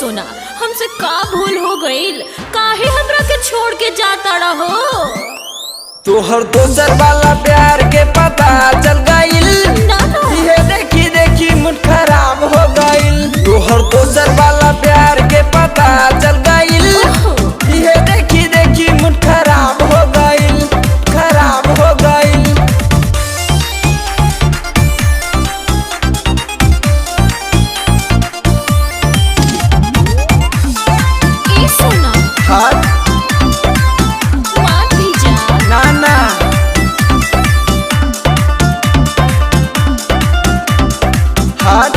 सोना, हमसे का भूल हो गईल, काहे हमरा के छोड़ के जाता रहो। तोहर दोसर वाला प्यार के पता चल गईल, ये देखी देखी मुझ खराब हो गईल। तोहर दोसर वाला प्यार के पता चल गईल, ये देखी देखी मुझ खराब हो गईल, खराब हो गईल। ए सोना, हाथ मान भी जा। नाना हाथ